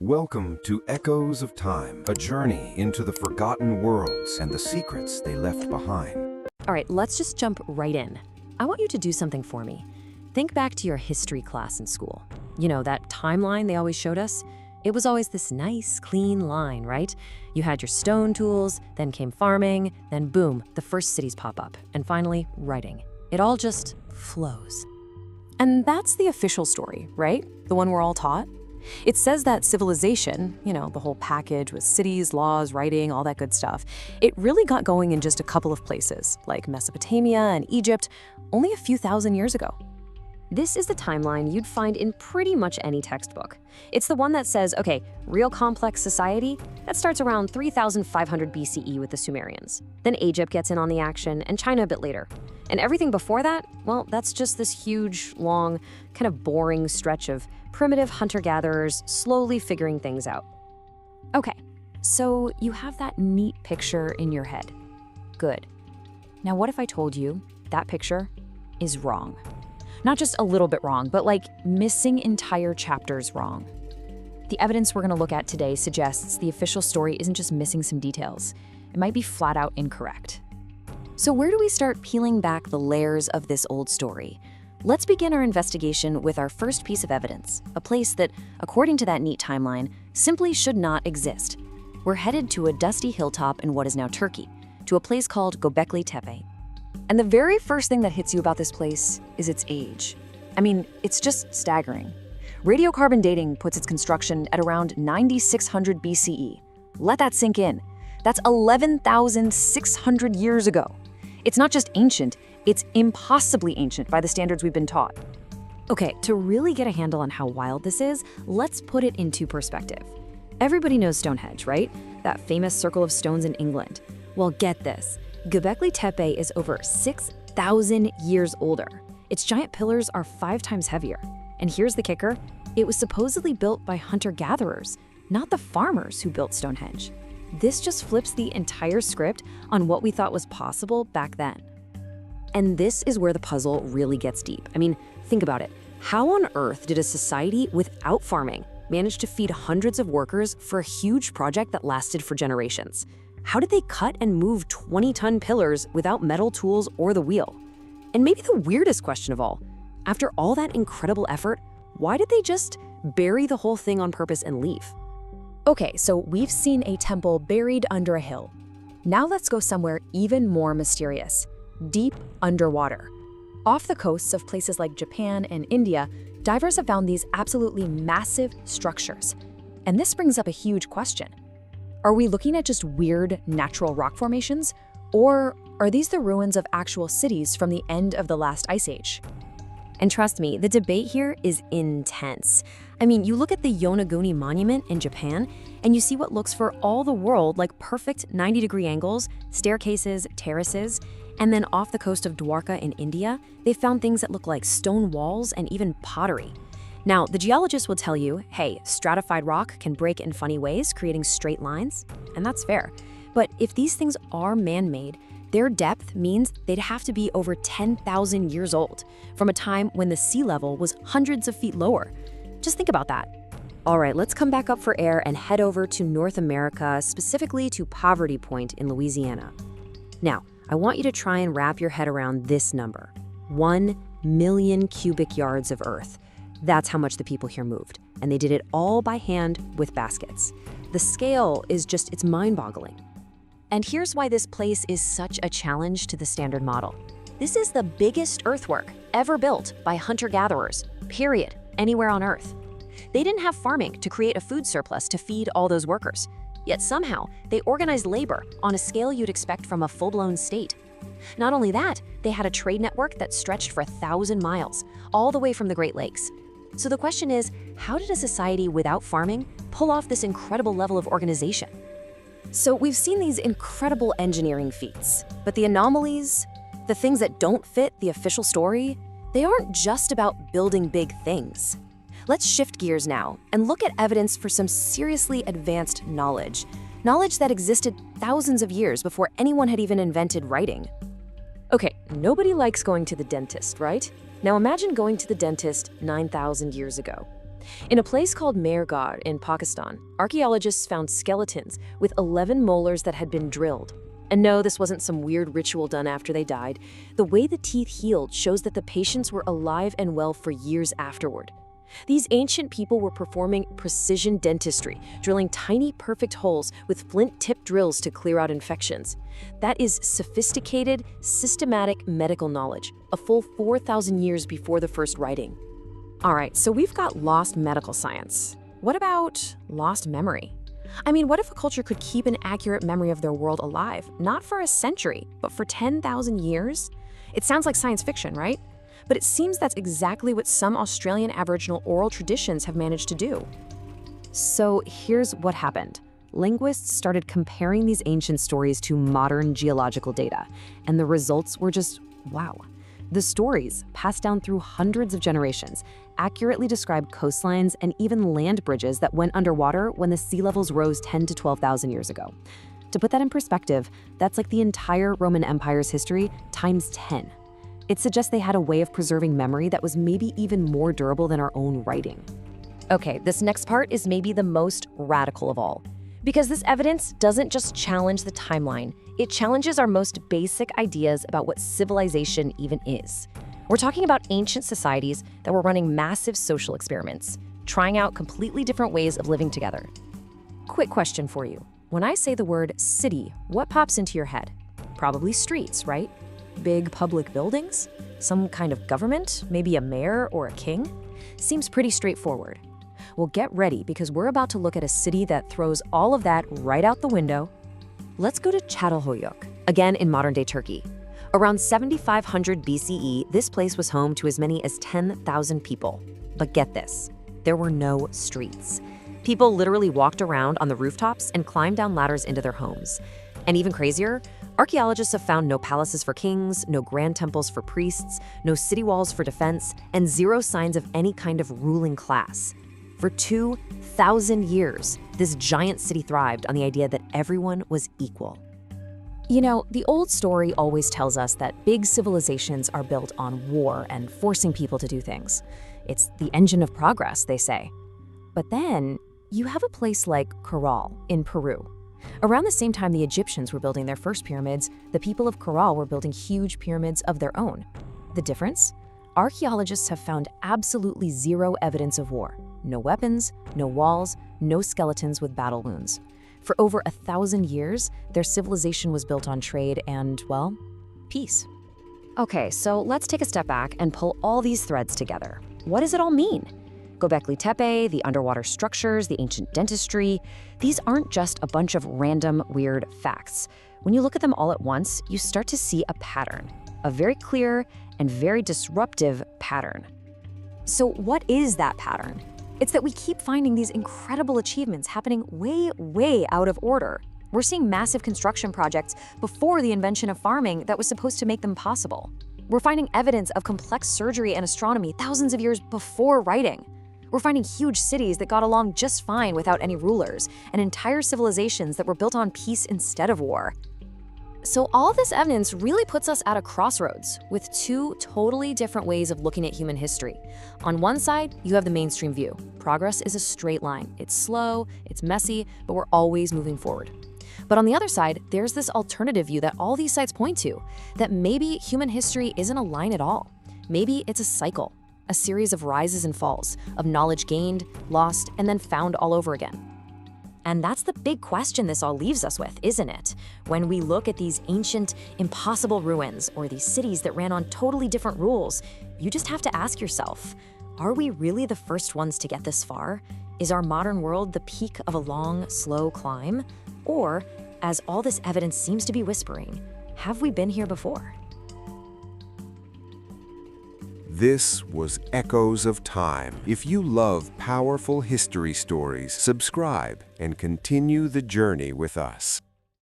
Welcome to Echoes of Time, a journey into the forgotten worlds and the secrets they left behind. All right, let's just jump right in. I want you to do something for me. Think back to your history class in school. You know, that timeline they always showed us? It was always this nice, clean line, right? You had your stone tools, then came farming, then boom, the first cities pop up, and finally, writing. It all just flows. And that's the official story, right? The one we're all taught. It says that civilization, you know, the whole package with cities, laws, writing, all that good stuff, it really got going in just a couple of places, like Mesopotamia and Egypt, only a few thousand years ago. This is the timeline you'd find in pretty much any textbook. It's the one that says, okay, real complex society, that starts around 3,500 BCE with the Sumerians. Then Egypt gets in on the action, and China a bit later. And everything before that, well, that's just this huge, long, kind of boring stretch of primitive hunter-gatherers slowly figuring things out. Okay, so you have that neat picture in your head. Good. Now what if I told you that picture is wrong? Not just a little bit wrong, but like missing entire chapters wrong. The evidence we're going to look at today suggests the official story isn't just missing some details. It might be flat out incorrect. So where do we start peeling back the layers of this old story? Let's begin our investigation with our first piece of evidence, a place that, according to that neat timeline, simply should not exist. We're headed to a dusty hilltop in what is now Turkey, to a place called Göbekli Tepe. And the very first thing that hits you about this place is its age. I mean, it's just staggering. Radiocarbon dating puts its construction at around 9600 BCE. Let that sink in. That's 11,600 years ago. It's not just ancient, it's impossibly ancient by the standards we've been taught. Okay, to really get a handle on how wild this is, let's put it into perspective. Everybody knows Stonehenge, right? That famous circle of stones in England. Well, get this. Göbekli Tepe is over 6,000 years older. Its giant pillars are 5 times heavier. And here's the kicker. It was supposedly built by hunter-gatherers, not the farmers who built Stonehenge. This just flips the entire script on what we thought was possible back then. And this is where the puzzle really gets deep. I mean, think about it. How on earth did a society without farming manage to feed hundreds of workers for a huge project that lasted for generations? How did they cut and move 20-ton pillars without metal tools or the wheel? And maybe the weirdest question of all, after all that incredible effort, why did they just bury the whole thing on purpose and leave? Okay, so we've seen a temple buried under a hill. Now let's go somewhere even more mysterious, deep underwater. Off the coasts of places like Japan and India, divers have found these absolutely massive structures. And this brings up a huge question. Are we looking at just weird natural rock formations? Or are these the ruins of actual cities from the end of the last ice age? And trust me, the debate here is intense. I mean, you look at the Yonaguni Monument in Japan, and you see what looks for all the world like perfect 90-degree angles, staircases, terraces, and then off the coast of Dwarka in India, they found things that look like stone walls and even pottery. Now, the geologists will tell you, hey, stratified rock can break in funny ways, creating straight lines, and that's fair. But if these things are man-made, their depth means they'd have to be over 10,000 years old, from a time when the sea level was hundreds of feet lower. Just think about that. All right, let's come back up for air and head over to North America, specifically to Poverty Point in Louisiana. Now, I want you to try and wrap your head around this number, 1 million cubic yards of earth. That's how much the people here moved, and they did it all by hand with baskets. The scale is just, it's mind-boggling. And here's why this place is such a challenge to the standard model. This is the biggest earthwork ever built by hunter-gatherers, period, anywhere on Earth. They didn't have farming to create a food surplus to feed all those workers. Yet somehow, they organized labor on a scale you'd expect from a full-blown state. Not only that, they had a trade network that stretched for 1,000 miles, all the way from the Great Lakes. So the question is, how did a society without farming pull off this incredible level of organization? So we've seen these incredible engineering feats, but the anomalies, the things that don't fit the official story, they aren't just about building big things. Let's shift gears now and look at evidence for some seriously advanced knowledge that existed thousands of years before anyone had even invented writing. Okay, nobody likes going to the dentist, right? Now imagine going to the dentist 9,000 years ago. In a place called Mehrgarh in Pakistan, archaeologists found skeletons with 11 molars that had been drilled. And no, this wasn't some weird ritual done after they died. The way the teeth healed shows that the patients were alive and well for years afterward. These ancient people were performing precision dentistry, drilling tiny, perfect holes with flint-tipped drills to clear out infections. That is sophisticated, systematic medical knowledge, a full 4,000 years before the first writing. All right, so we've got lost medical science. What about lost memory? I mean, what if a culture could keep an accurate memory of their world alive, not for a century, but for 10,000 years? It sounds like science fiction, right? But it seems that's exactly what some Australian Aboriginal oral traditions have managed to do. So here's what happened. Linguists started comparing these ancient stories to modern geological data, and the results were just wow. The stories, passed down through hundreds of generations, accurately described coastlines and even land bridges that went underwater when the sea levels rose 10 to 12,000 years ago. To put that in perspective, that's like the entire Roman Empire's history times 10. It suggests they had a way of preserving memory that was maybe even more durable than our own writing. Okay, this next part is maybe the most radical of all. Because this evidence doesn't just challenge the timeline, it challenges our most basic ideas about what civilization even is. We're talking about ancient societies that were running massive social experiments, trying out completely different ways of living together. Quick question for you. When I say the word city, what pops into your head? Probably streets, right? Big public buildings? Some kind of government? Maybe a mayor or a king? Seems pretty straightforward. Well, get ready because we're about to look at a city that throws all of that right out the window. Let's go to Çatalhöyük, again in modern-day Turkey. Around 7500 BCE, this place was home to as many as 10,000 people. But get this, there were no streets. People literally walked around on the rooftops and climbed down ladders into their homes. And even crazier, archaeologists have found no palaces for kings, no grand temples for priests, no city walls for defense, and zero signs of any kind of ruling class. For 2,000 years, this giant city thrived on the idea that everyone was equal. You know, the old story always tells us that big civilizations are built on war and forcing people to do things. It's the engine of progress, they say. But then, you have a place like Caral in Peru. Around the same time the Egyptians were building their first pyramids, the people of Caral were building huge pyramids of their own. The difference? Archaeologists have found absolutely zero evidence of war. No weapons, no walls, no skeletons with battle wounds. For over 1,000 years, their civilization was built on trade and, well, peace. Okay, so let's take a step back and pull all these threads together. What does it all mean? Göbekli Tepe, the underwater structures, the ancient dentistry, these aren't just a bunch of random, weird facts. When you look at them all at once, you start to see a pattern, a very clear and very disruptive pattern. So what is that pattern? It's that we keep finding these incredible achievements happening way out of order. We're seeing massive construction projects before the invention of farming that was supposed to make them possible. We're finding evidence of complex surgery and astronomy thousands of years before writing. We're finding huge cities that got along just fine without any rulers, and entire civilizations that were built on peace instead of war. So all this evidence really puts us at a crossroads with two totally different ways of looking at human history. On one side, you have the mainstream view. Progress is a straight line. It's slow, it's messy, but we're always moving forward. But on the other side, there's this alternative view that all these sites point to, that maybe human history isn't a line at all. Maybe it's a cycle, a series of rises and falls, of knowledge gained, lost, and then found all over again. And that's the big question this all leaves us with, isn't it? When we look at these ancient, impossible ruins or these cities that ran on totally different rules, you just have to ask yourself, are we really the first ones to get this far? Is our modern world the peak of a long, slow climb? Or, as all this evidence seems to be whispering, have we been here before? This was Echoes of Time. If you love powerful history stories, subscribe and continue the journey with us.